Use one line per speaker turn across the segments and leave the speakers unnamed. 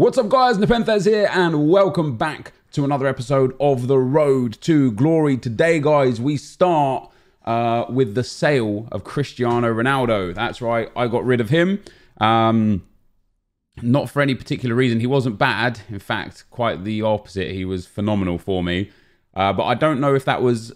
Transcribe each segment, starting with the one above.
What's up guys, NepentheZ here and welcome back to another episode of The Road to Glory. Today guys, we start with the sale of Cristiano Ronaldo. That's right, I got rid of him. Not for any particular reason. He wasn't bad. In fact, quite the opposite. He was phenomenal for me. But I don't know if that was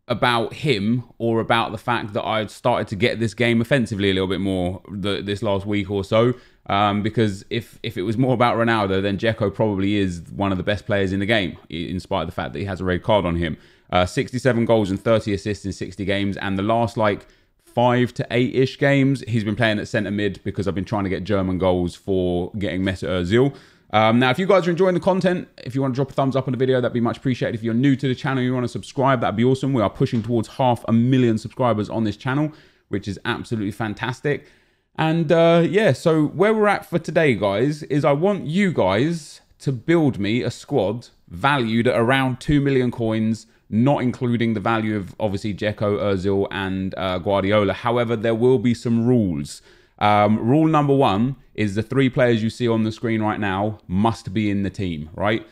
about him or about the fact that I'd started to get this game offensively a little bit more this last week or so. Because if it was more about Ronaldo, then Dzeko probably is one of the best players in the game, in spite of the fact that he has a red card on him. 67 goals and 30 assists in 60 games. And the last like 5 to 8-ish games, he's been playing at centre mid because I've been trying to get German goals for getting Mesut Ozil. Now, if you guys are enjoying the content, if you want to drop a thumbs up on the video, that'd be much appreciated. If you're new to the channel, you want to subscribe, that'd be awesome. We are pushing towards 500,000 subscribers on this channel, which is absolutely fantastic. And yeah, so where we're at for today, guys, is I want you guys to build me a squad valued at around 2 million coins, not including the value of obviously Dzeko, Ozil and Guardiola. However, there will be some rules. Rule number 1 is the 3 players you see on the screen right now must be in the team, right?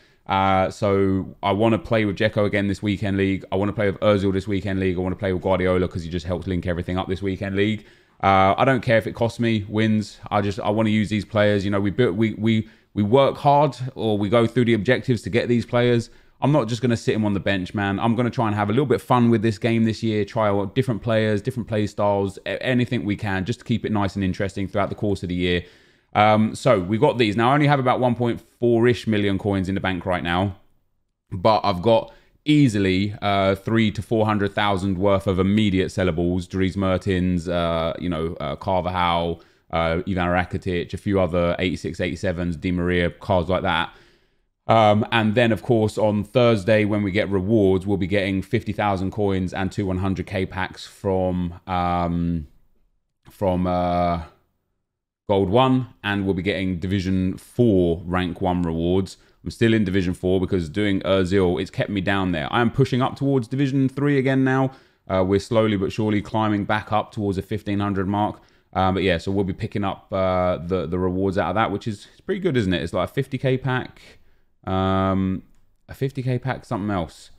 So I want to play with Dzeko again this weekend league. I want to play with Ozil this weekend league. I want to play with Guardiola because he just helps link everything up this weekend league. I don't care if it costs me wins. I want to use these players. You know, we work hard, or we go through the objectives to get these players. I'm not just going to sit him on the bench, man. I'm going to try and have a little bit of fun with this game this year, try out different players, different play styles, anything we can, just to keep it nice and interesting throughout the course of the year. So we got these. Now, I only have about 1.4-ish million coins in the bank right now, but I've got easily 300,000 to 400,000 worth of immediate sellables. Dries Mertens, Carvajal, Ivan Rakitic, a few other 86, 87s, Di Maria, cards like that. And then, of course, on Thursday, when we get rewards, we'll be getting 50,000 coins and 2 100k packs from Gold 1, and we'll be getting Division 4 Rank 1 rewards. I'm still in Division 4 because doing Ozil, it's kept me down there. I am pushing up towards Division 3 again now. We're slowly but surely climbing back up towards the 1500 mark. But yeah, so we'll be picking up the rewards out of that, which is pretty good, isn't it? It's like a 50k pack, a 50k pack, something else.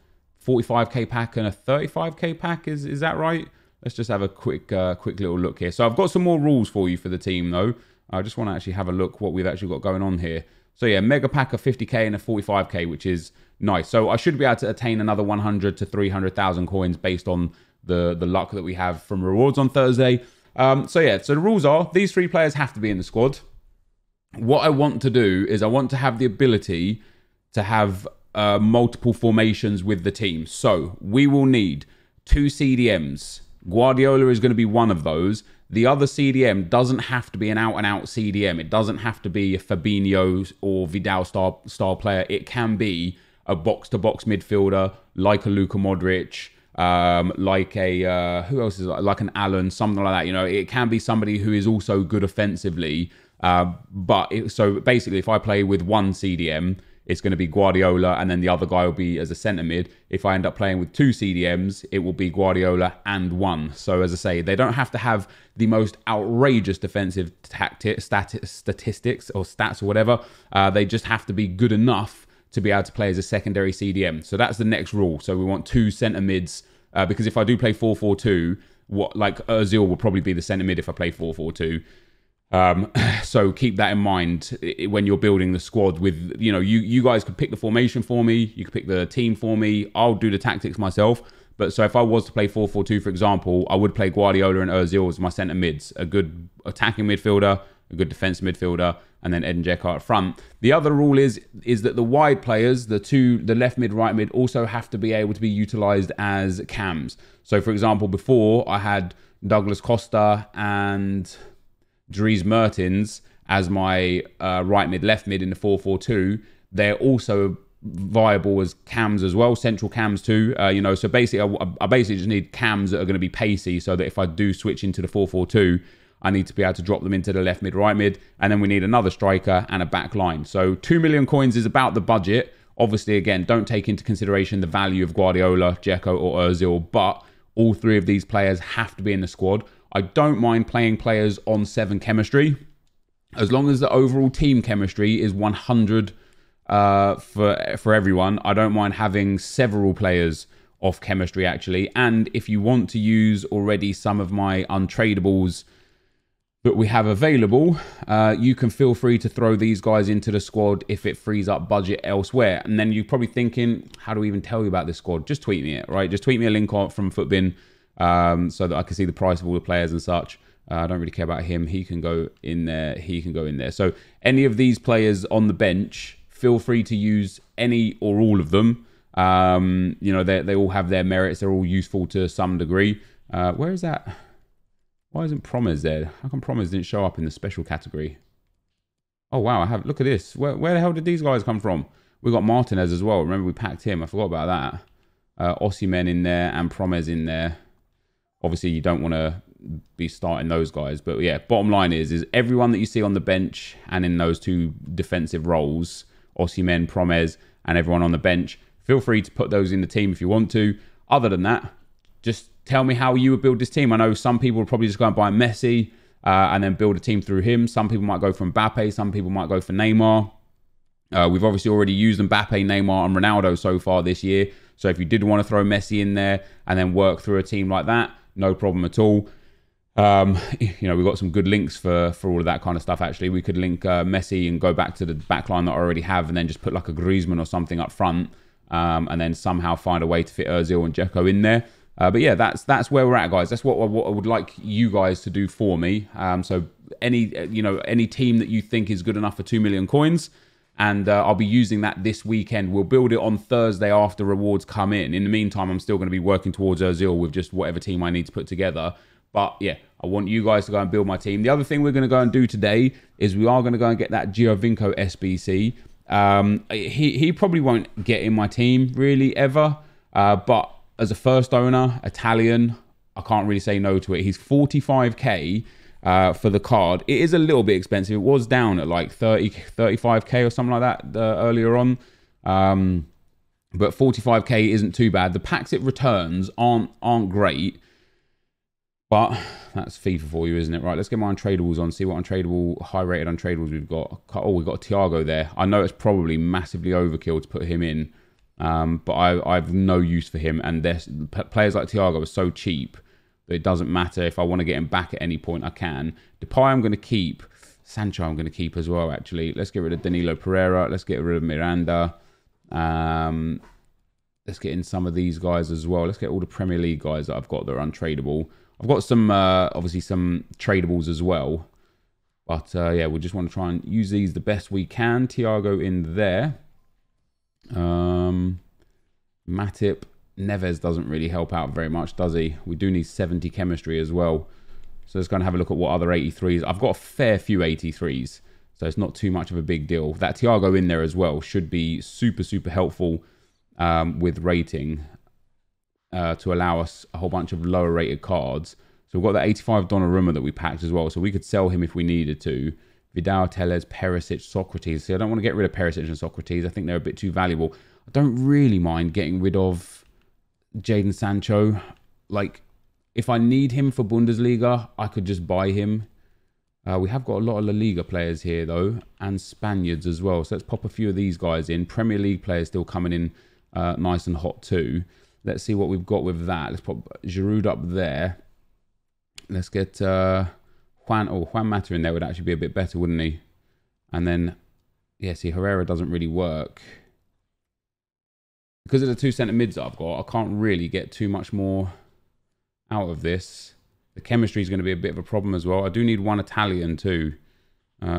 45k pack and a 35k pack, is that right? Let's just have a quick little look here. So I've got some more rules for you for the team, though. I just want to actually have a look what we've actually got going on here. So yeah, mega pack of 50k and a 45k, which is nice. So I should be able to attain another 100 to 300,000 coins based on the luck that we have from rewards on Thursday. So yeah, so the rules are these 3 players have to be in the squad. What I want to do is I want to have the ability to have multiple formations with the team. So we will need 2 CDMs. Guardiola is going to be one of those. The other CDM doesn't have to be an out-and-out CDM. It doesn't have to be a Fabinho or Vidal style player. It can be a box-to-box midfielder, like a Luka Modric, like a who else is like an Allen, something like that. You know, it can be somebody who is also good offensively. So basically, if I play with one CDM, it's going to be Guardiola, and then the other guy will be as a centre mid. If I end up playing with 2 CDMs, it will be Guardiola and 1. So as I say, they don't have to have the most outrageous defensive statistics or stats or whatever. They just have to be good enough to be able to play as a secondary CDM. So that's the next rule. So we want 2 centre mids, because if I do play 4-4-2, like Ozil will probably be the centre mid if I play 4-4-2. So keep that in mind when you're building the squad with, you know, you guys could pick the formation for me. You could pick the team for me. I'll do the tactics myself. But so if I was to play 4-4-2, for example, I would play Guardiola and Ozil as my centre mids, a good attacking midfielder, a good defensive midfielder, and then Ed and Dzeko up front. The other rule is that the wide players, the left mid, right mid, also have to be able to be utilised as cams. So for example, before I had Douglas Costa and Dries Mertens as my right mid, left mid in the 4-4-2. They're also viable as cams as well, central cams too. You know, so basically, I basically just need cams that are going to be pacey, so that if I do switch into the 4-4-2, I need to be able to drop them into the left mid, right mid, and then we need another striker and a back line. So 2 million coins is about the budget. Obviously, again, don't take into consideration the value of Guardiola, Dzeko, or Ozil, but all 3 of these players have to be in the squad. I don't mind playing players on 7 chemistry. As long as the overall team chemistry is 100 for everyone, I don't mind having several players off chemistry actually. And if you want to use already some of my untradables that we have available, you can feel free to throw these guys into the squad if it frees up budget elsewhere. And then you're probably thinking, how do we even tell you about this squad? Just tweet me it, right? Just tweet me a link from Footbin so that I can see the price of all the players and such. I don't really care about him. He can go in there. He can go in there. So any of these players on the bench, feel free to use any or all of them. You know, they all have their merits. They're all useful to some degree. Where is that? Why isn't NepentheZ there? How come NepentheZ didn't show up in the special category? Oh, wow. I have. Look at this. Where the hell did these guys come from? We got Martinez as well. Remember, we packed him. I forgot about that. Osimhen in there and NepentheZ in there. Obviously, you don't want to be starting those guys. But yeah, bottom line is everyone that you see on the bench and in those two defensive roles, Osimhen, NepentheZ, and everyone on the bench, feel free to put those in the team if you want to. Other than that, just tell me how you would build this team. I know some people will probably just go and buy Messi and then build a team through him. Some people might go for Mbappe. Some people might go for Neymar. We've obviously already used Mbappe, Neymar, and Ronaldo so far this year. So if you did want to throw Messi in there and then work through a team like that, no problem at all. You know, we've got some good links for all of that kind of stuff, actually. We could link Messi and go back to the back line that I already have and then just put like a Griezmann or something up front and then somehow find a way to fit Ozil and Dzeko in there. But yeah, that's where we're at, guys. That's what I would like you guys to do for me. So any team that you think is good enough for 2 million coins, and I'll be using that this weekend. We'll build it on Thursday after rewards come in. In the meantime, I'm still going to be working towards Ozil with just whatever team I need to put together. But yeah, I want you guys to go and build my team. The other thing we're going to go and do today is we are going to go and get that Giovinco SBC. He probably won't get in my team really ever, but as a first owner, Italian, I can't really say no to it. He's 45k for the card. It is a little bit expensive. It was down at like 35k or something like that earlier on. But 45k isn't too bad. The packs it returns aren't great. But that's FIFA for you, isn't it? Right, let's get my untradables on, see what high-rated untradables we've got. Oh, we've got a Thiago there. I know it's probably massively overkill to put him in. But I've no use for him, and players like Thiago are so cheap that it doesn't matter. If I want to get him back at any point, I can. Depay I'm going to keep. Sancho I'm going to keep as well, actually. Let's get rid of Danilo Pereira. Let's get rid of Miranda. Let's get in some of these guys as well. Let's get all the Premier League guys that I've got that are untradeable. I've got some, obviously some tradables as well. But yeah, we just want to try and use these the best we can. Thiago in there. Matip, Neves doesn't really help out very much, does he? We do need 70 chemistry as well. So let's go and have a look at what other 83s. I've got a fair few 83s, so it's not too much of a big deal. That Thiago in there as well should be super, super helpful with rating to allow us a whole bunch of lower rated cards. So we've got that 85 Donnarumma that we packed as well, so we could sell him if we needed to. Vidal, Telles, Perisic, Socrates. See, I don't want to get rid of Perisic and Socrates. I think they're a bit too valuable. I don't really mind getting rid of Jadon Sancho. Like, if I need him for Bundesliga, I could just buy him. We have got a lot of La Liga players here, though, and Spaniards as well. So let's pop a few of these guys in. Premier League players still coming in nice and hot, too. Let's see what we've got with that. Let's pop Giroud up there. Let's get... Juan Mata in there would actually be a bit better, wouldn't he? And then, yeah, see, Herrera doesn't really work. Because of the two centre mids that I've got, I can't really get too much more out of this. The chemistry is going to be a bit of a problem as well. I do need one Italian too,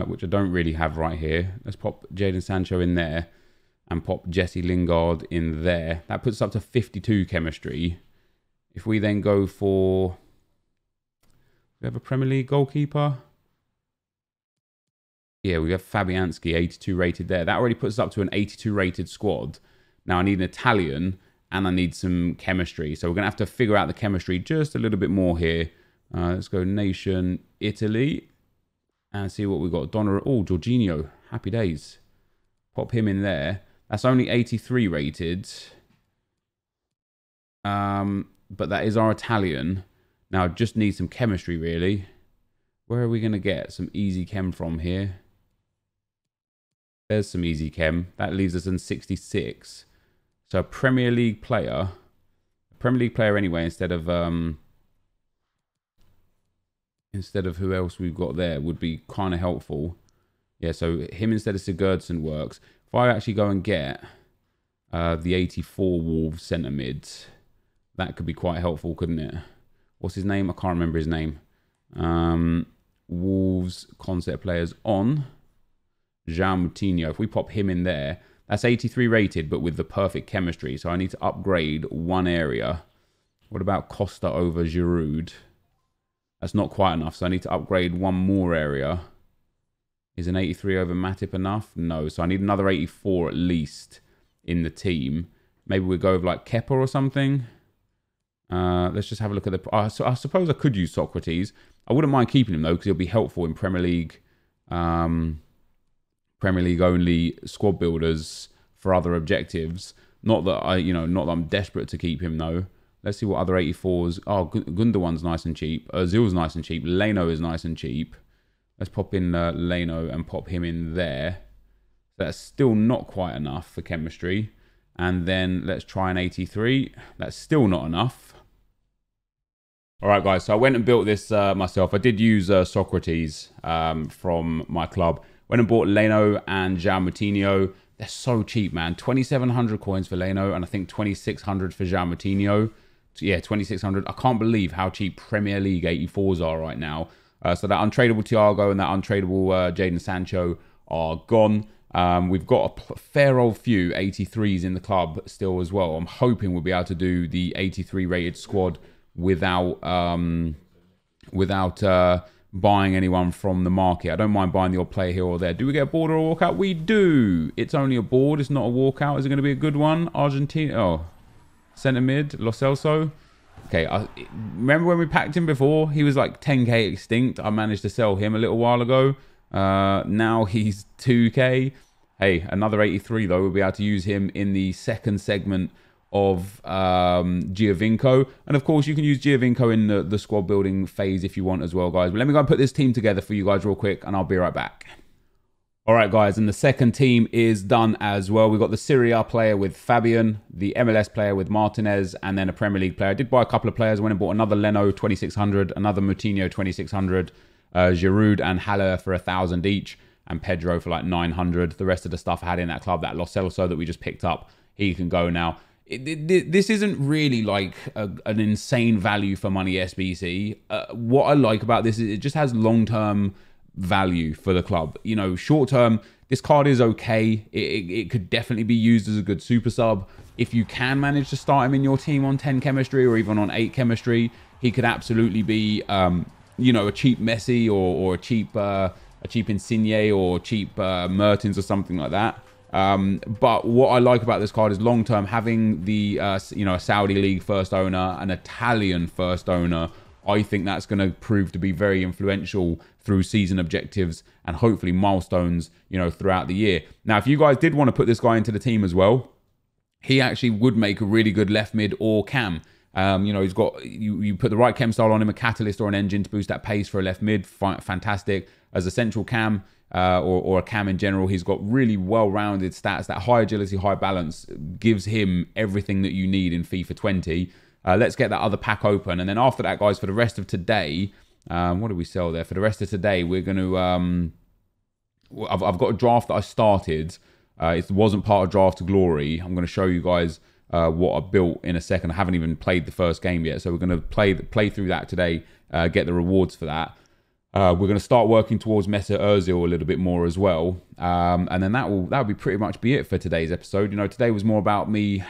which I don't really have right here. Let's pop Jadon Sancho in there and pop Jesse Lingard in there. That puts us up to 52 chemistry. If we then go for... We have a Premier League goalkeeper. Yeah, we have Fabianski, 82 rated there. That already puts us up to an 82 rated squad. Now I need an Italian and I need some chemistry. So we're going to have to figure out the chemistry just a little bit more here. Let's go nation, Italy. And see what we've got. Jorginho, happy days. Pop him in there. That's only 83 rated. But that is our Italian. Now, I just need some chemistry, really. Where are we going to get some easy chem from here? There's some easy chem. That leaves us in 66. So a Premier League player anyway, instead of who else we've got there would be kind of helpful. Yeah, so him instead of Sigurdsson works. If I actually go and get the 84 Wolves centre mids, that could be quite helpful, couldn't it? What's his name? I can't remember his name. Wolves concept players on Jean Moutinho. If we pop him in there, that's 83 rated, but with the perfect chemistry. So I need to upgrade one area. What about Costa over Giroud? That's not quite enough, so I need to upgrade one more area. Is an 83 over Matip enough? No, so I need another 84 at least in the team. Maybe we go with like Kepa or something. Let's just have a look at the... I suppose I could use Socrates. I wouldn't mind keeping him though, because he'll be helpful in Premier League only squad builders for other objectives. Not that I'm desperate to keep him though. Let's see what other 84s. Oh, Gundogan's nice and cheap. Ozil's nice and cheap. Leno is nice and cheap. Let's pop in Leno and pop him in there. That's still not quite enough for chemistry. And then let's try an 83. That's still not enough. All right, guys. So I went and built this myself. I did use Socrates from my club. Went and bought Leno and João Moutinho. They're so cheap, man. 2,700 coins for Leno and I think 2,600 for João Moutinho. Yeah, 2,600. I can't believe how cheap Premier League 84s are right now. So that untradeable Thiago and that untradeable Jadon Sancho are gone. We've got a fair old few 83s in the club still as well. I'm hoping we'll be able to do the 83 rated squad without buying anyone from the market. I don't mind buying the odd player here or there. Do we get a board or a walkout? We do. It's only a board. It's not a walkout. Is it going to be a good one? Argentina. Oh, centre mid. Lo Celso. Okay, remember when we packed him before? He was like 10k extinct. I managed to sell him a little while ago. Now he's 2k. Hey, another 83 though. We'll be able to use him in the second segment of Giovinco. And of course, you can use Giovinco in the squad building phase if you want as well, guys. But let me go and put this team together for you guys real quick, and I'll be right back. All right, guys, and the second team is done as well. We've got the Serie A player with Fabian, the MLS player with Martinez, and then a Premier League player. I did buy a couple of players. Went and bought another Leno, 2,600, another Moutinho, 2,600, Giroud and Haller for 1,000 each, and Pedro for like 900. The rest of the stuff I had in that club, that Lo Celso that we just picked up, he can go now. This isn't really like an insane value for money SBC. What I like about this is it just has long-term value for the club. You know, short term, this card is okay. It could definitely be used as a good super sub. If you can manage to start him in your team on 10 chemistry or even on 8 chemistry, he could absolutely be, you know, a cheap Messi or a cheap Insigne or cheap Mertens or something like that. But what I like about this card is long term, having the you know, a Saudi League first owner, an Italian first owner. I think that's going to prove to be very influential through season objectives and hopefully milestones, you know, throughout the year. Now, if you guys did want to put this guy into the team as well, he actually would make a really good left mid or cam. You know, he's got, you put the right chem style on him, a catalyst or an engine to boost that pace for a left mid, fantastic. As a central cam or a cam in general, he's got really well-rounded stats. That high agility, high balance gives him everything that you need in FIFA 20. Let's get that other pack open. And then after that, guys, for the rest of today, what do we sell there? For the rest of today, we're going to... I've got a draft that I started. It wasn't part of Draft to Glory. I'm going to show you guys what I built in a second. I haven't even played the first game yet. So we're going to play through that today, get the rewards for that. We're going to start working towards Mesut Ozil a little bit more as well. And then that'll be pretty much be it for today's episode. You know, today was more about me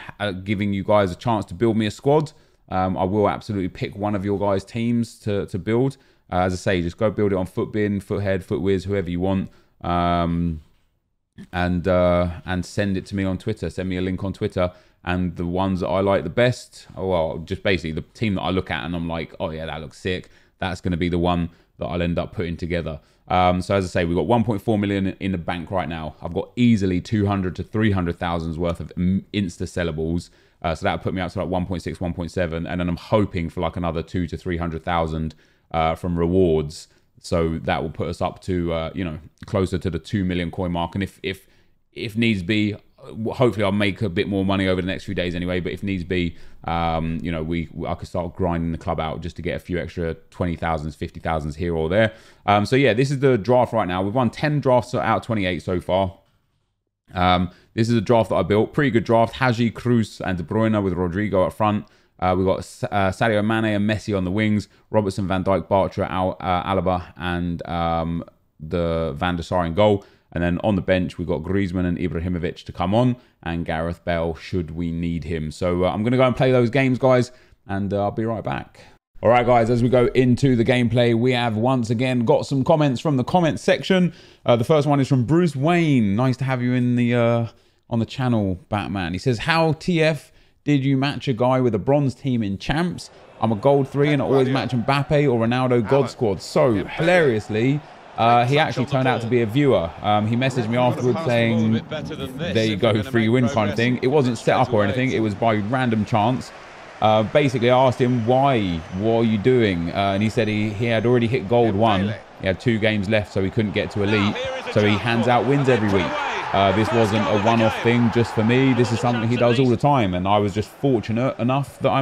giving you guys a chance to build me a squad. I will absolutely pick one of your guys' teams to build. As I say, just go build it on Footbin, Foothead, Footwiz, whoever you want. And send it to me on Twitter. Send me a link on Twitter. And the ones that I like the best, well, just basically the team that I look at and I'm like, oh yeah, that looks sick. That's going to be the one that I'll end up putting together. So as I say, we've got 1.4 million in the bank right now. I've got easily 200 to 300,000 worth of insta sellables. So that'll put me up to like 1.6, 1.7. And then I'm hoping for like another 2 to 300,000 from rewards. So that will put us up to, you know, closer to the 2 million coin mark. And if needs be, hopefully I'll make a bit more money over the next few days anyway. But if needs be, you know, I could start grinding the club out just to get a few extra 20,000s, 50,000s here or there. So yeah, this is the draft right now. We've won 10 drafts out of 28 so far. This is a draft that I built. Pretty good draft. Haji, Cruz, and De Bruyne with Rodrigo up front. We've got Sadio Mane and Messi on the wings. Robertson, Van Dijk, Bartra, Alaba, and the Van der Sar in goal. And then on the bench, we've got Griezmann and Ibrahimovic to come on, and Gareth Bale should we need him. So I'm going to go and play those games, guys, and I'll be right back. All right, guys, as we go into the gameplay, we have once again got some comments from the comments section. The first one is from Bruce Wayne. Nice to have you in the on the channel, Batman. He says, how TF did you match a guy with a bronze team in champs? I'm a gold 3 and I always match Mbappe or Ronaldo God Squad. So, hilariously, he actually turned out to be a viewer. He messaged me afterwards saying, there you go, free win kind of thing. It wasn't set up or anything. It was by random chance. Basically, I asked him, why? What are you doing? And he said he had already hit gold 1. He had 2 games left, so he couldn't get to elite. So he hands out wins every week. This wasn't a one-off thing just for me. This is something he does all the time, and I was just fortunate enough that I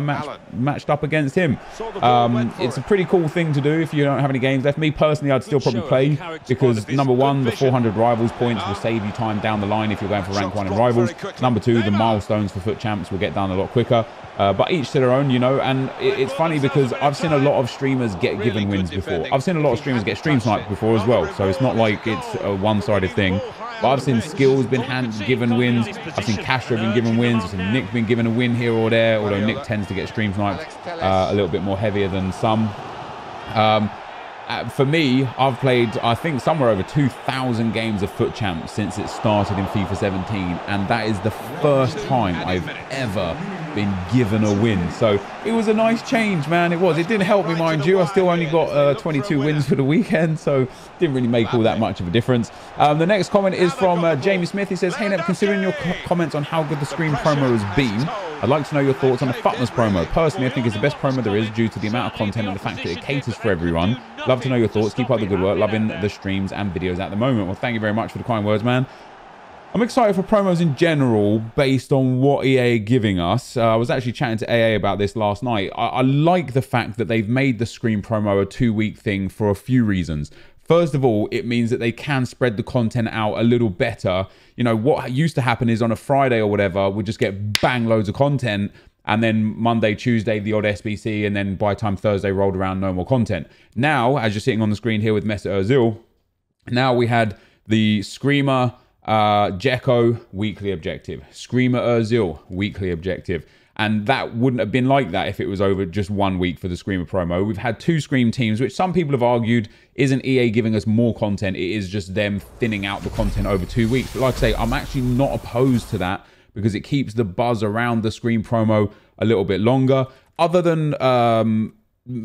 matched up against him. It's a pretty cool thing to do if you don't have any games left. Me personally, I'd still probably play because number 1, the 400 rivals points will save you time down the line if you're going for rank 1 in rivals. Number 2, the milestones for FUT champs will get done a lot quicker. But each to their own, you know, and it's funny because I've seen a lot of streamers get given wins before. I've seen a lot of streamers get stream sniped before as well, so it's not like it's a one-sided thing. But I've seen Skills been given wins. I've seen Castro been given wins. I've seen Nick been given a win here or there, although Nick tends to get stream sniped a little bit more heavier than some. For me, I've played, I think, somewhere over 2,000 games of FUT champs since it started in FIFA 17, and that is the first time I've ever been given a win. So it was a nice change, man. It was. It didn't help me, mind you. I still only got 22 wins for the weekend, so didn't really make all that much of a difference. The next comment is from Jamie Smith. He says, hey Nep, considering your comments on how good the Scream promo has been, I'd like to know your thoughts on the FUTmas promo. Personally, I think it's the best promo there is due to the amount of content and the fact that it caters for everyone. Love to know your thoughts. Keep up the good work. Loving the streams and videos at the moment. Well, thank you very much for the kind words, man. I'm excited for promos in general based on what EA are giving us. I was actually chatting to AA about this last night. I like the fact that they've made the Scream promo a 2-week thing for a few reasons. First of all, it means that they can spread the content out a little better. You know, what used to happen is on a Friday or whatever, we'd just get bang loads of content, and then Monday, Tuesday, the odd SBC, and then by the time Thursday rolled around, no more content. Now, as you're sitting on the screen here with Mesut Ozil, now we had the Screamer Dzeko weekly objective, Screamer Ozil weekly objective, and that wouldn't have been like that if it was over just 1 week for the Screamer promo. We've had 2 Scream teams, which some people have argued isn't EA giving us more content, it is just them thinning out the content over 2 weeks. But like I say, I'm actually not opposed to that because it keeps the buzz around the Scream promo a little bit longer. Other than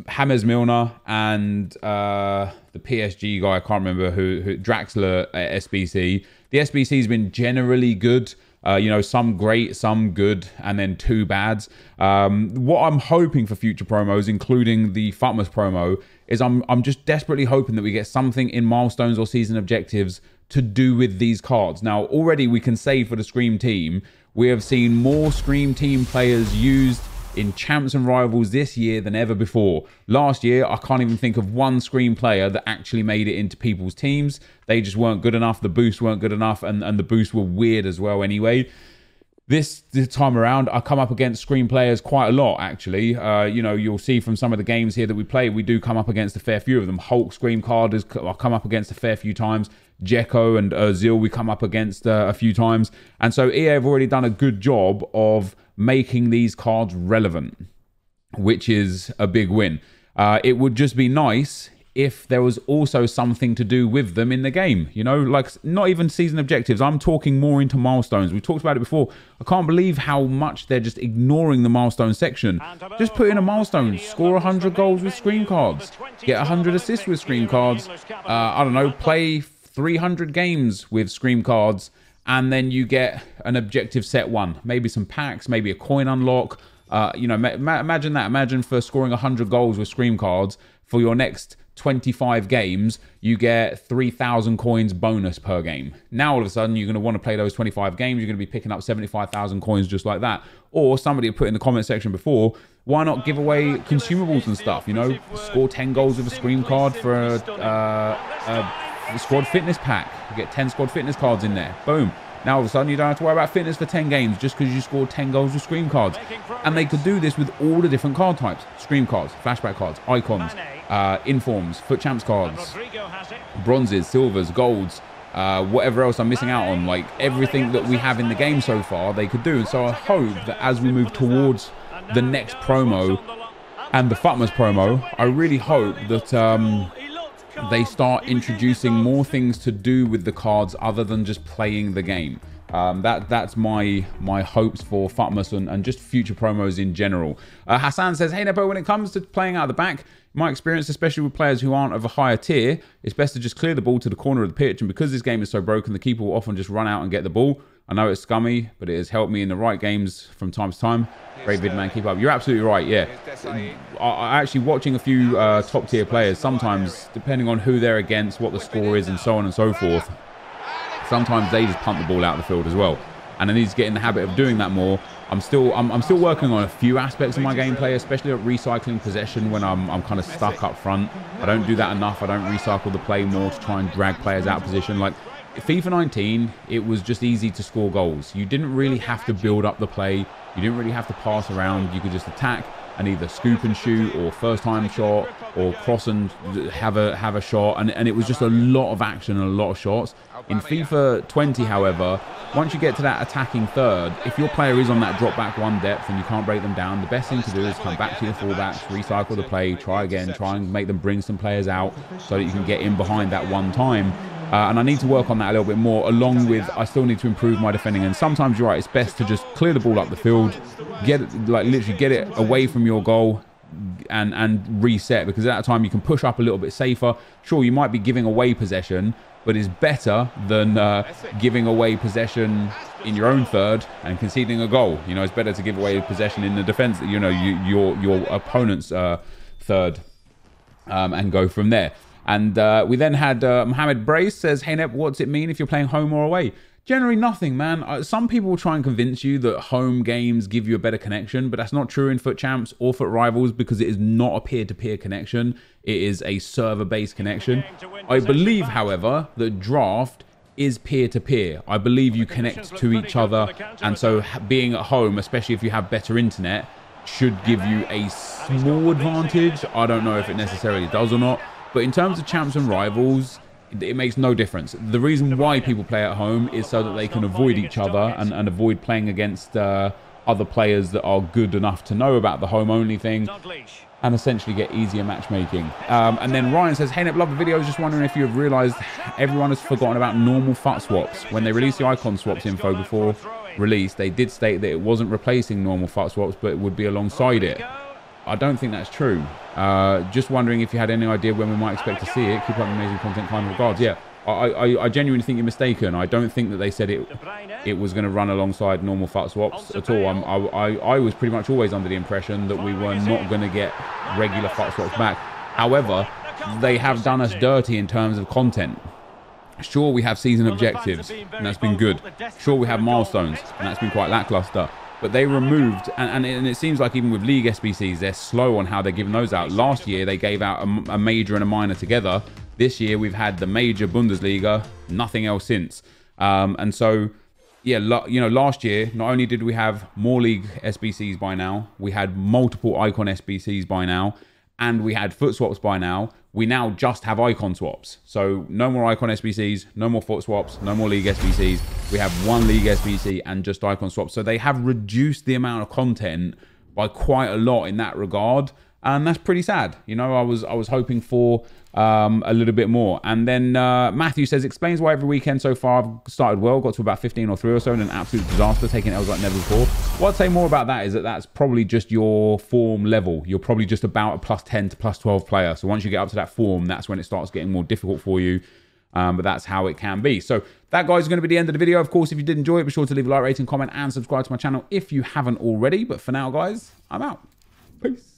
James Milner and the PSG guy, I can't remember who Draxler at SBC. The SBC's been generally good. You know, some great, some good, and then 2 bads. What I'm hoping for future promos, including the FUTmas promo, is I'm just desperately hoping that we get something in milestones or season objectives to do with these cards. Now, already we can say for the Scream team, we have seen more Scream team players used in champs and rivals this year than ever before. Last year, I can't even think of one Scream player that actually made it into people's teams. They just weren't good enough. The boosts weren't good enough, and the boosts were weird as well anyway. This time around, I come up against Scream players quite a lot, actually. You know, you'll see from some of the games here that we play, we do come up against a fair few of them. Hulk Scream card has come up against a fair few times. Dzeko and Ozil we come up against a few times. And so EA have already done a good job of making these cards relevant, which is a big win. It would just be nice if there was also something to do with them in the game, you know, like not even season objectives. I'm talking more into milestones. We talked about it before. I can't believe how much they're just ignoring the milestone section. Just put in a milestone, score 100 goals with Scream cards, get 100 assists with Scream cards. I don't know, play 300 games with Scream cards, and then you get an objective set 1, maybe some packs, maybe a coin unlock. You know, imagine that. Imagine for scoring 100 goals with Scream cards, for your next 25 games, you get 3,000 coins bonus per game. Now, all of a sudden, you're going to want to play those 25 games. You're going to be picking up 75,000 coins just like that. Or somebody put in the comment section before, why not give away consumables and stuff? You know, score 10 goals with a scream card for a squad fitness pack. You get 10 squad fitness cards in there. Boom. Now, all of a sudden, you don't have to worry about fitness for 10 games just because you scored 10 goals with scream cards. And they could do this with all the different card types. Scream cards, flashback cards, icons, informs, foot champs cards, bronzes, silvers, golds, whatever else I'm missing out on. Like, everything that we have in the game so far, they could do. And so I hope that as we move towards the next promo and the FUTMAS promo, I really hope that they start introducing more things to do with the cards other than just playing the game. That's my hopes for FUTMAS and just future promos in general. Hassan says, hey Nepo, when it comes to playing out of the back, my experience, especially with players who aren't of a higher tier, it's best to just clear the ball to the corner of the pitch, and because this game is so broken, the keeper will often just run out and get the ball. I know it's scummy, but it has helped me in the right games from time to time. Great vid, man. Keep up. You're absolutely right, yeah. I actually, watching a few top tier players, sometimes, depending on who they're against, what the score is, and so on and so forth, sometimes they just punt the ball out of the field as well. And I need to get in the habit of doing that more. I'm still working on a few aspects of my gameplay, especially at recycling possession when I'm kind of stuck up front. I don't do that enough. I don't recycle the play more to try and drag players out of position. Like, FIFA 19, it was just easy to score goals. You didn't really have to build up the play. You didn't really have to pass around. You could just attack and either scoop and shoot, or first time shot, or cross and have a shot. And it was just a lot of action and a lot of shots. In FIFA 20, however, once you get to that attacking third, if your player is on that drop back one depth and you can't break them down, the best thing to do is come back to your fullbacks, recycle the play, try again, try and make them bring some players out so that you can get in behind that one time. And I need to work on that a little bit more, along with I still need to improve my defending. And sometimes you're right, it's best to just clear the ball up the field, get it, like literally get it away from your goal and reset, because at that time you can push up a little bit safer. Sure, you might be giving away possession, but it's better than giving away possession in your own third and conceding a goal. You know, it's better to give away possession in the defense, you know, your opponent's third, and go from there. And we then had Mohammed Brace says, hey Nep, what's it mean if you're playing home or away? Generally nothing, man. Some people will try and convince you that home games give you a better connection, but that's not true in FUT Champs or FUT Rivals, because it is not a peer-to-peer connection. It is a server-based connection. I believe, however, that Draft is peer-to-peer. I believe you connect to each other, and so being at home, especially if you have better internet, should give you a small advantage. I don't know if it necessarily does or not. But in terms of Champs and Rivals, it makes no difference. The reason why people play at home is so that they can avoid each other and avoid playing against other players that are good enough to know about the home-only thing, and essentially get easier matchmaking. And then Ryan says, hey Nep, love the videos. Just wondering if you have realised everyone has forgotten about normal FUT swaps. When they released the icon swaps info before release, they did state that it wasn't replacing normal FUT swaps, but it would be alongside it. I don't think that's true. Just wondering if you had any idea when we might expect to see it. Keep up amazing content, kind regards. Yeah, I genuinely think you're mistaken. I don't think that they said it was going to run alongside normal FUT swaps at all. I was pretty much always under the impression that we were not going to get regular FUT swaps back. However, they have done us dirty in terms of content. Sure, we have season objectives, and that's been good. Sure, we have milestones, and that's been quite lackluster. But they removed, and it seems like even with League SBCs, they're slow on how they're giving those out. Last year, they gave out a major and a minor together. This year, we've had the major Bundesliga, nothing else since. And so, yeah, you know, last year, not only did we have more League SBCs by now, we had multiple Icon SBCs by now, and we had FUT swaps by now. We now just have icon swaps. So no more icon SBCs, no more FUT swaps, no more League SBCs. We have one League SBC and just icon swaps. So they have reduced the amount of content by quite a lot in that regard. And that's pretty sad. You know, I was hoping for a little bit more. And then Matthew says, explains why every weekend so far I've started well, got to about 15 or 3 or so, and an absolute disaster, taking L's like never before. What I'd say more about that is that that's probably just your form level. You're probably just about a +10 to +12 player. So once you get up to that form, that's when it starts getting more difficult for you. But that's how it can be. So that, guys, is going to be the end of the video. Of course, if you did enjoy it, be sure to leave a like, rating, comment, and subscribe to my channel if you haven't already. But for now, guys, I'm out. Peace.